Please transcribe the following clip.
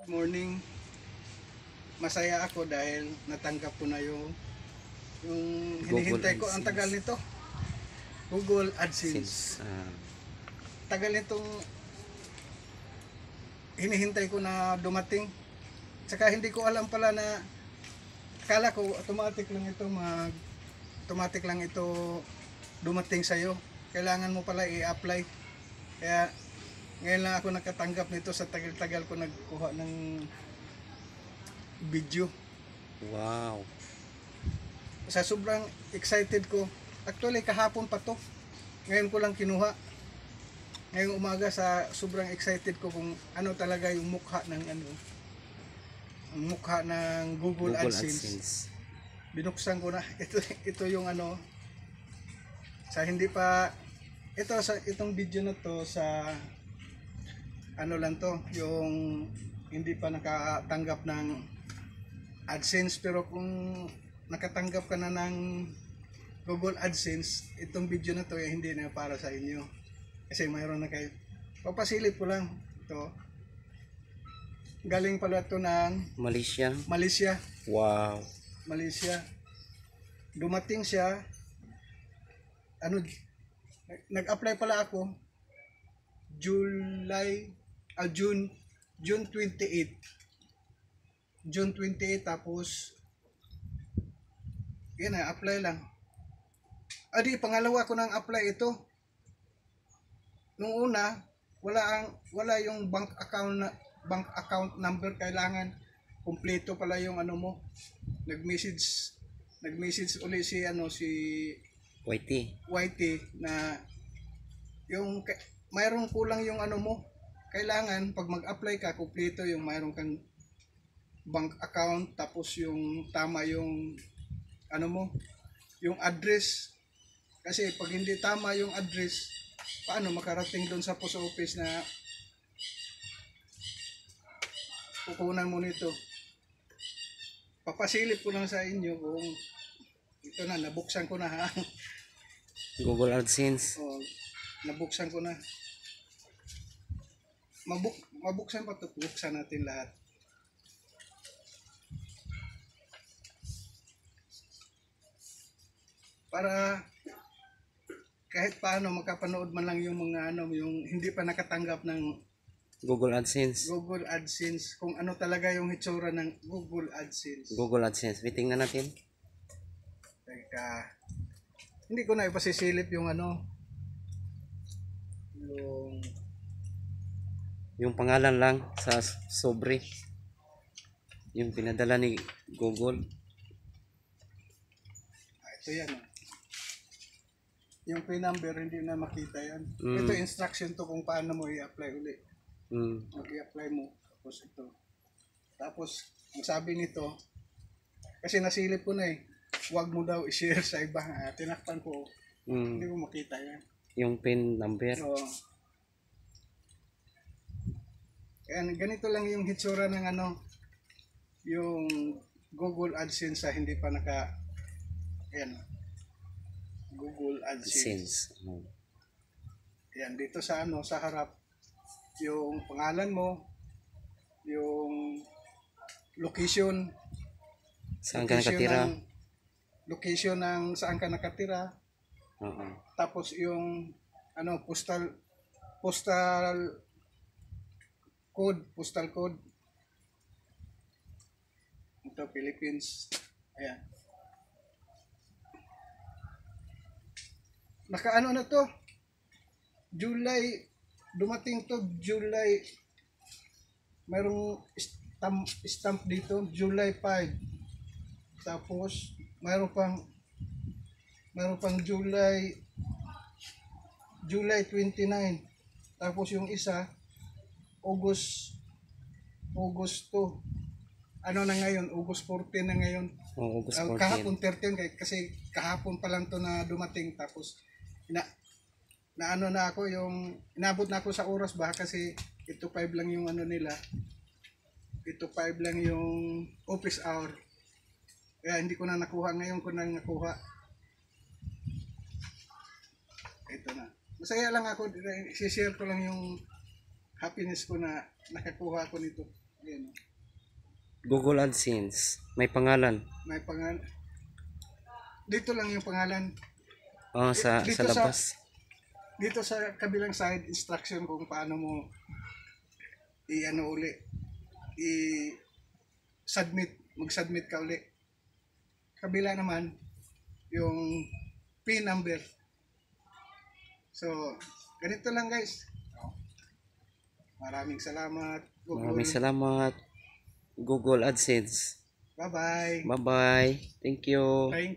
Morning, masaya ako dahil natanggap ko na yung Google hinihintay ko. Ang tagal AdSense. nito, Google AdSense. Since Tagal nitong hinihintay ko na dumating. Tsaka hindi ko alam pala na, akala ko automatic lang ito dumating sa'yo. Kailangan mo pala i-apply. Kaya ngayon lang ako nakatanggap nito sa tagal-tagal ko nagkuha ng video. wow. Sa sobrang excited ko, actually kahapon pa to, ngayon ko lang kinuha. Ngayong umaga sa sobrang excited ko kung ano talaga yung mukha ng ang mukha ng Google Google AdSense. AdSense. Binuksan ko na. Ito yung sa hindi pa itong video na to sa lang to, yung hindi pa nakatanggap ng AdSense, pero kung nakatanggap ka na ng Google AdSense, itong video na to hindi na para sa inyo. Kasi mayroon na kayo. Papasilip ko lang ito. Galing pala to ng Malaysia. Malaysia. Wow. Malaysia. Dumating siya. Nag-apply pala ako June 28. June 28, tapos yan na, apply lang. Pangalawa ko nang apply ito. Nung una, wala yung bank account number. Kailangan kumpleto pala yung mo. Nag-message uli si YT. YT na yung mayroong kulang yung mo. Kailangan pag mag-apply ka, kumpleto yung mayroong kang bank account, tapos yung tama yung mo, yung address. Kasi pag hindi tama yung address, paano makarating doon sa post office na kukunan mo nito. Papasilip ko lang sa inyo kung ito na, nabuksan ko na ha. Google AdSense. O, nabuksan ko na. Mabuksan pa ito, buksan natin lahat. Para kahit paano makapanood man lang yung mga yung hindi pa nakatanggap ng Google AdSense. Google AdSense, kung ano talaga yung hitsura ng Google AdSense. Google AdSense. Tingnan natin. Teka, hindi ko na ipasisilip yung Yung pangalan lang sa sobre. Yung pinadala ni Google. Ito yan. Yung PIN number hindi na makita yan. Mm. Ito instruction to kung paano mo i-apply uli. Mag-i-apply mo. Tapos ito. Tapos, ang sabi nito, kasi nasilip ko na huwag mo daw i-share sa iba. Tinakpan ko. Hindi mo makita yan. Yung PIN number. So, kaya ganito lang yung hitsura ng yung Google AdSense sa hindi pa Google AdSense. Yan, dito sa sa harap, yung pangalan mo, yung location, Saan ka nakatira? Location ng saan ka nakatira. Tapos yung postal code. Ito, Philippines. Ayan. Nakaano na to? Dumating to July. Mayroong stamp dito, July 5. Tapos mayroon pang July 29. Tapos yung isa August 2. Na ngayon? August 14 na ngayon. August 14. Kahapon 13 kasi kahapon pa lang to na dumating. Tapos na ako yung inabot na ako sa oras kasi ito 5 lang yung nila. Ito 5 lang yung office hour. Kaya hindi ko na nakuha. Ngayon ko na nakuha. Ito na. Masaya lang ako. I-share ko lang yung happiness ko na nakakuha ko nito. Ayan, Google AdSense. May pangalan. may pangalan. Dito lang yung pangalan. Oh, sa Dito labas. Dito sa kabilang side, instruction kung paano mo i-ano uli. Mag-submit ka uli. Kabila naman, yung PIN number. So, ganito lang guys. Maraming salamat. Maraming salamat. Google AdSense. Bye-bye. Bye-bye. Thank you. Thank